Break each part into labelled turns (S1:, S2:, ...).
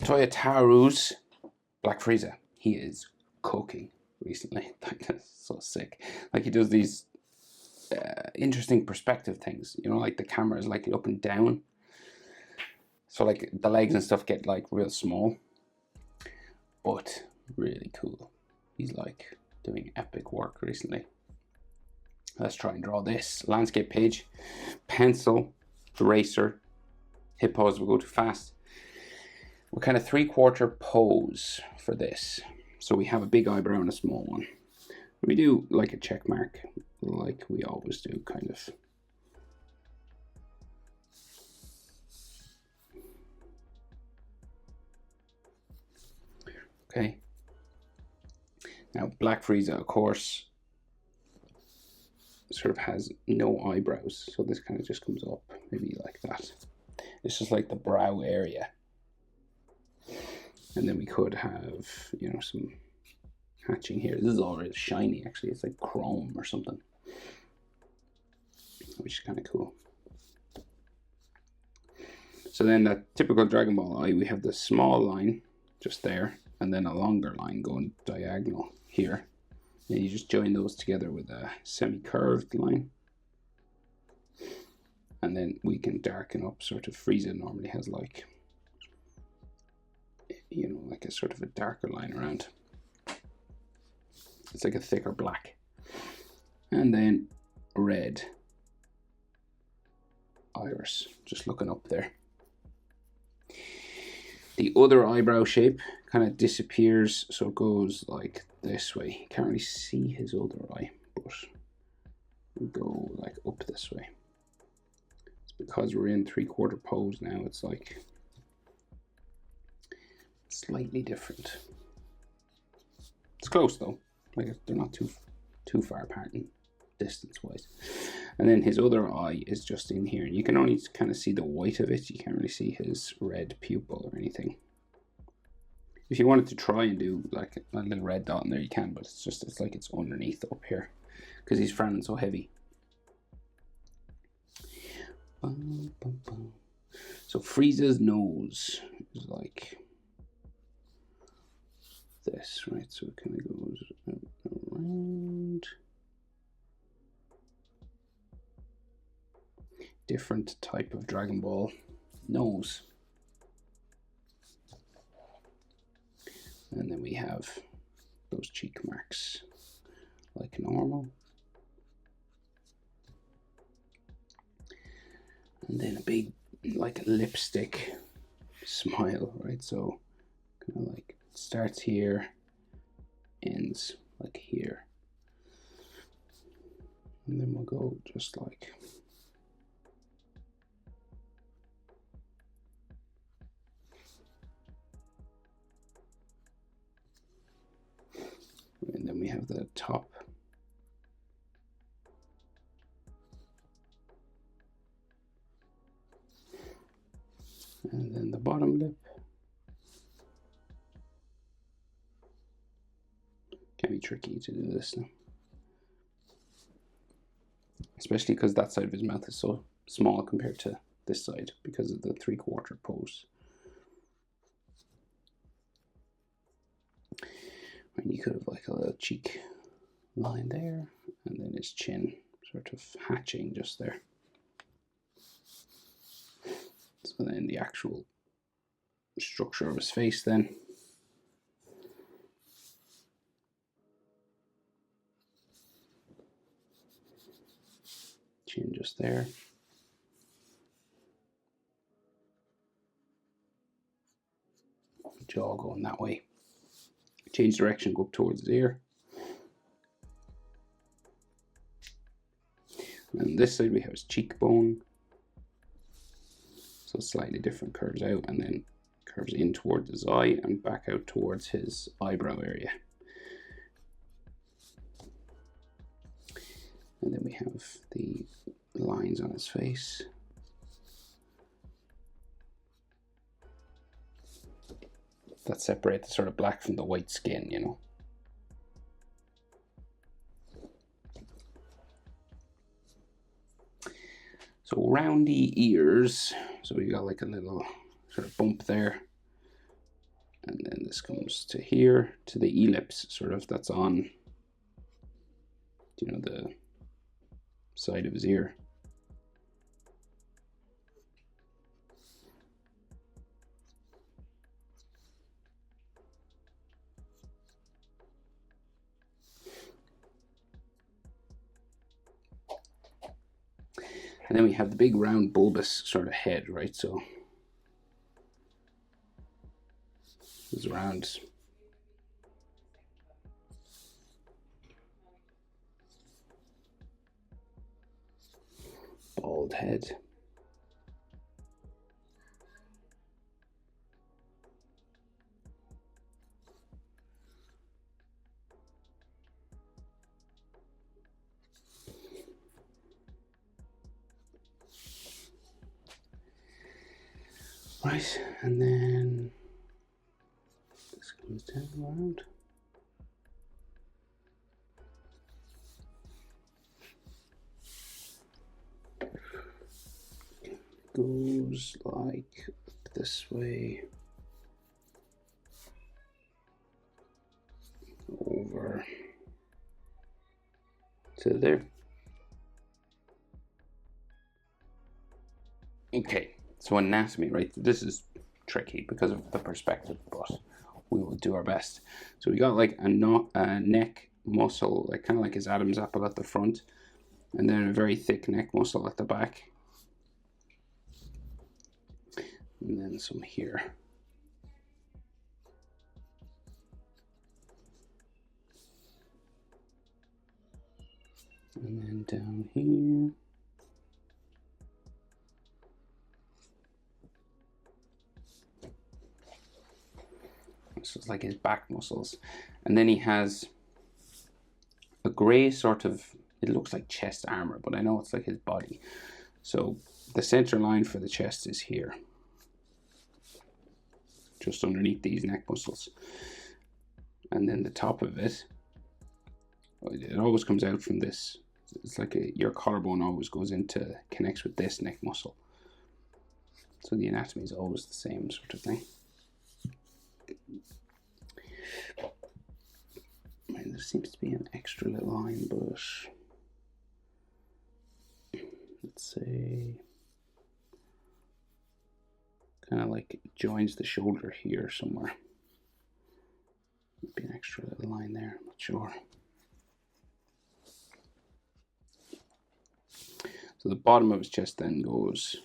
S1: Toyotaro's Black Frieza. He is cooking recently. Like, that's so sick. Like, he does these interesting perspective things. You know, like the camera is like looking down. So like the legs and stuff get like real small. But really cool. He's like doing epic work recently. Let's try and draw this. Landscape page. Pencil. Eraser. Hit pause will go too fast. We're kind of 3/4 pose for this. So we have a big eyebrow and a small one. We do like a check mark, like we always do, kind of. Okay. Now Black Frieza, of course, sort of has no eyebrows, so this kind of just comes up, maybe like that. It's just like the brow area. And then we could have, you know, some hatching here. This is all really shiny, actually. It's like chrome or something, which is kind of cool. So then that typical Dragon Ball eye, we have the small line just there, and then a longer line going diagonal here. And you just join those together with a semi-curved line. And then we can darken up, sort of. Frieza normally has like, you know, like a sort of a darker line around. It's like a thicker black. And then red iris, just looking up there. The other eyebrow shape kind of disappears, so it goes like this way. You can't really see his other eye, but we go like up this way. It's because we're in 3/4 pose now, it's like slightly different. It's close though, like they're not too far apart in distance wise. And then his other eye is just in here, and you can only kind of see the white of it. You can't really see his red pupil or anything. If you wanted to try and do like a little red dot in there, you can, but it's like it's underneath up here because he's frowning so heavy. So Frieza's nose is like this, right? So it kind of goes around. Different type of Dragon Ball nose. And then we have those cheek marks like normal. And then a big like lipstick smile, right? So kind of like starts here, ends like here. And then we'll go just like and then we have the top. And then the bottom lip. Can be tricky to do this now. Especially because that side of his mouth is so small compared to this side because of the 3/4 pose. And you could have like a little cheek line there, and then his chin sort of hatching just there. So then the actual structure of his face then. Chin just there. Jaw going that way. Change direction, go up towards his ear. And this side we have his cheekbone. So slightly different, curves out and then curves in towards his eye and back out towards his eyebrow area. And then we have the lines on his face. That separate the sort of black from the white skin, you know. So roundy ears. So we got like a little sort of bump there. And then this comes to here, to the ellipse, sort of, that's on, you know, the side of his ear. And then we have the big round bulbous sort of head, right? So it's round. Bald head. Right, and then this comes down around. Goes like this way, over to there. Okay, so anatomy, right? This is tricky because of the perspective, but we will do our best. So we got like a neck muscle, like kind of like his Adam's apple at the front, and then a very thick neck muscle at the back. And then some here. And then down here. This is like his back muscles. And then he has a gray sort of, it looks like chest armor, but I know it's like his body. So the center line for the chest is here, just underneath these neck muscles. And then the top of it, it always comes out from this. It's like your collarbone always goes into, connects with this neck muscle. So the anatomy is always the same sort of thing. There seems to be an extra little line, but let's say kind of like it joins the shoulder here somewhere. Might be an extra little line there, I'm not sure. So the bottom of his chest then goes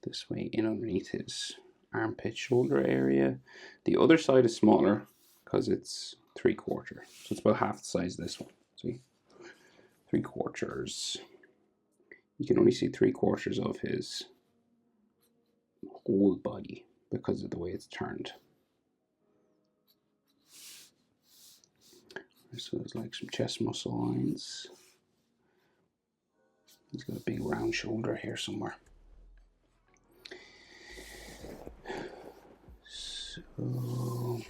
S1: this way in underneath his armpit shoulder area. The other side is smaller because it's 3/4, so it's about half the size of this one. See, 3/4. You can only see 3/4 of his whole body because of the way it's turned. So there's like some chest muscle lines. He's got a big round shoulder here somewhere. So,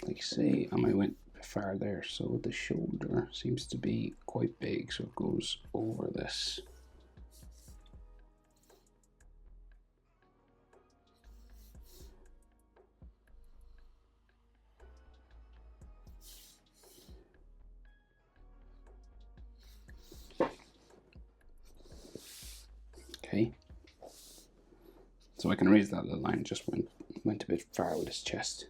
S1: like say, I might went far there. So the shoulder seems to be quite big, so it goes over this. Okay. So I can raise that little line, just went a bit far with his chest.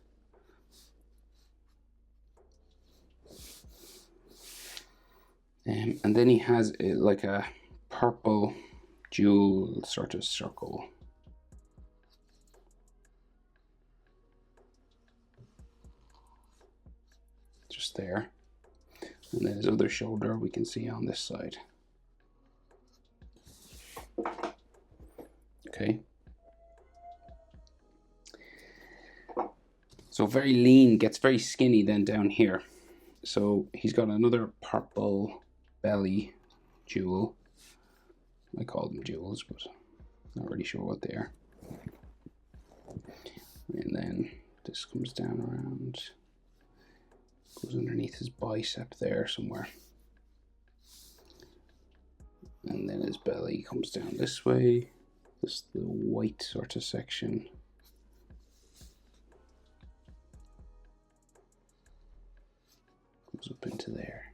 S1: And then he has like a purple jewel sort of circle. Just there. And then his other shoulder we can see on this side. Okay. So very lean, gets very skinny then down here. So he's got another purple belly jewel. I call them jewels, but not really sure what they are. And then this comes down around, goes underneath his bicep there somewhere. And then his belly comes down this way. This the white sort of section. goes up into there,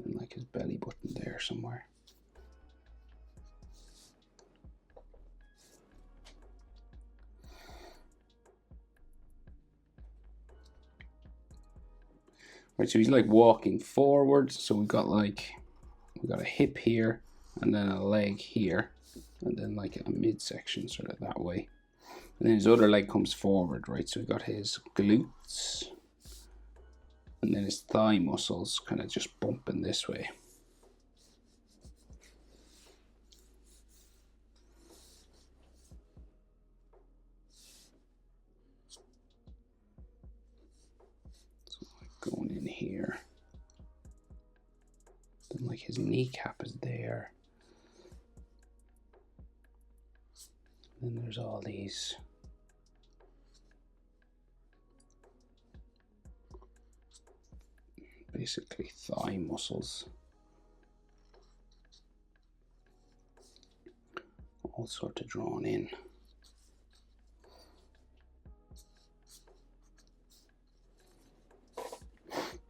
S1: and like his belly button there somewhere. Right, so he's like walking forwards. So we got a hip here, and then a leg here, and then like a midsection sort of that way. And then his other leg comes forward, right? So we got his glutes, and then his thigh muscles kind of just bumping this way. So like going in here. Then like his kneecap is there. Then there's all these basically thigh muscles, all sort of drawn in.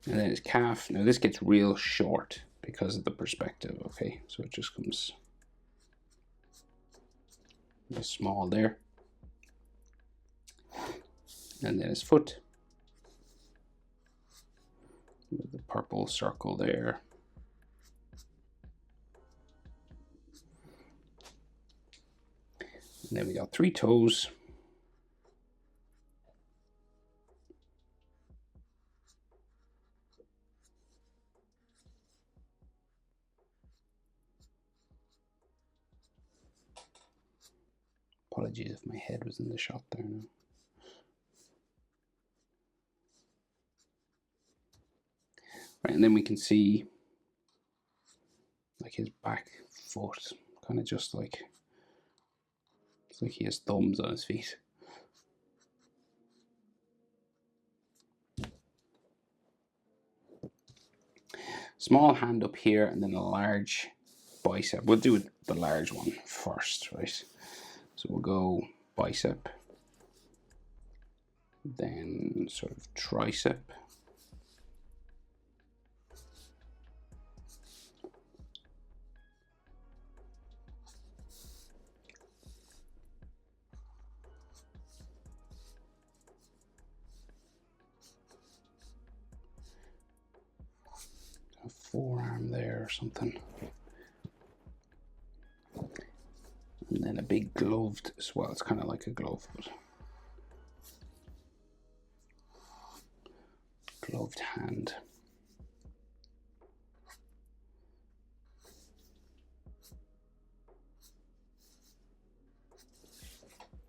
S1: And then his calf. Now this gets real short because of the perspective, okay? So it just comes small there. And then his foot. With the purple circle there. And then we got 3 toes. Apologies if my head was in the shot there now. Right, and then we can see like his back foot, kind of just like, it's like he has thumbs on his feet. Small hand up here, and then a large bicep. We'll do the large one first, right? So we'll go bicep, then sort of tricep, a forearm there or something. And then a big gloved as well. It's kind of like a glove, but gloved hand.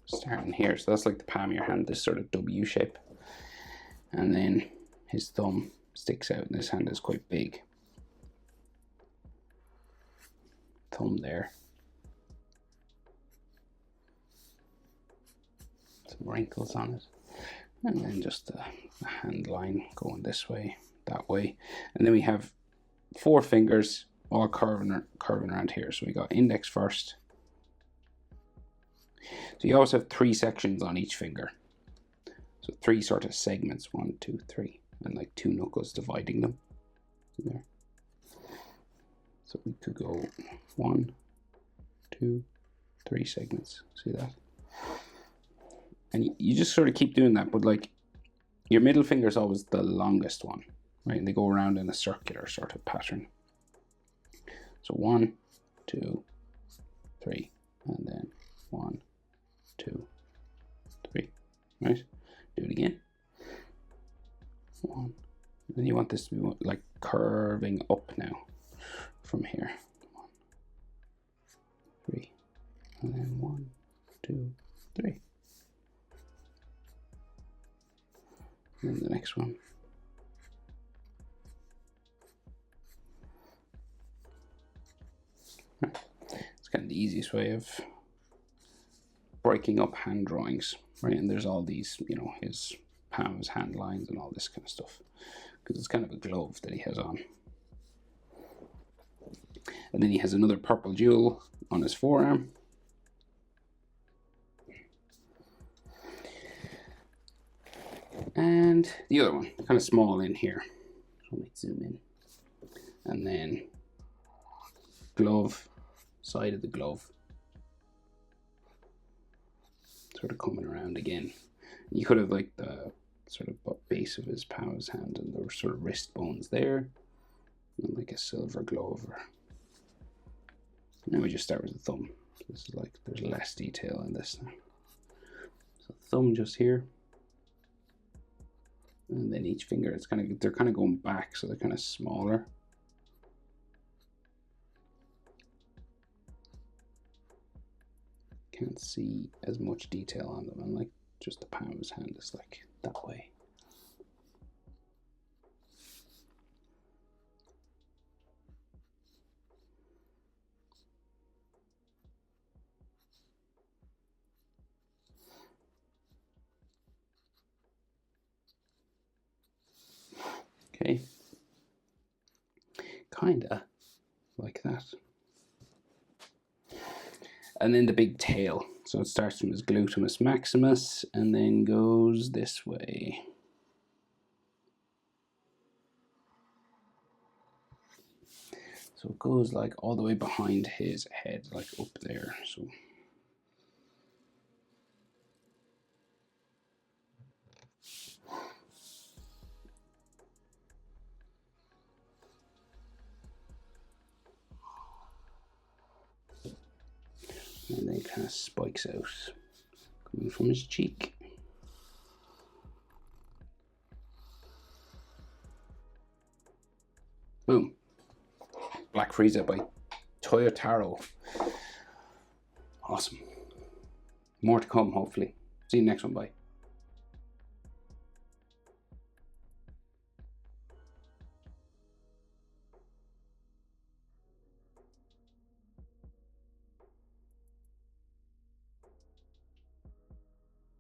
S1: Starting here, so that's like the palm of your hand, this sort of W shape. And then his thumb sticks out, and his hand is quite big. Thumb there. Some wrinkles on it. And then just a hand line going this way, that way. And then we have 4 fingers all curving around here. So we got index first. So you always have 3 sections on each finger. So 3 sort of segments, 1, 2, 3, and like 2 knuckles dividing them. In there. So we could go 1, 2, 3 segments. See that? And you just sort of keep doing that, but like your middle finger is always the longest one, right? And they go around in a circular sort of pattern. So 1, 2, 3, and then 1, 2, 3, right? Do it again. 1. And then you want this to be like curving up now from here. 1, 3, and then 1, 2, 3. And then the next one. Right. It's kind of the easiest way of breaking up hand drawings, right? And there's all these, you know, his palm, his hand lines and all this kind of stuff, because it's kind of a glove that he has on. And then he has another purple jewel on his forearm. And the other one, kind of small in here. So let me zoom in. And then glove, side of the glove. Sort of coming around again. You could have like the sort of base of his palm's hand and the sort of wrist bones there. And like a silver glove. Now we just start with the thumb. This is like, there's less detail in this now. So thumb just here. And then each finger, it's kind of, they're kind of going back, so they're kind of smaller. Can't see as much detail on them, and like just the palm of his hand is like that way. Okay, kinda like that. And then the big tail. So it starts from his glutamus maximus and then goes this way. So it goes like all the way behind his head, like up there. So and then it kind of spikes out, coming from his cheek. Boom. Black Frieza by Toyotaro. Awesome. More to come, hopefully. See you next one. Bye.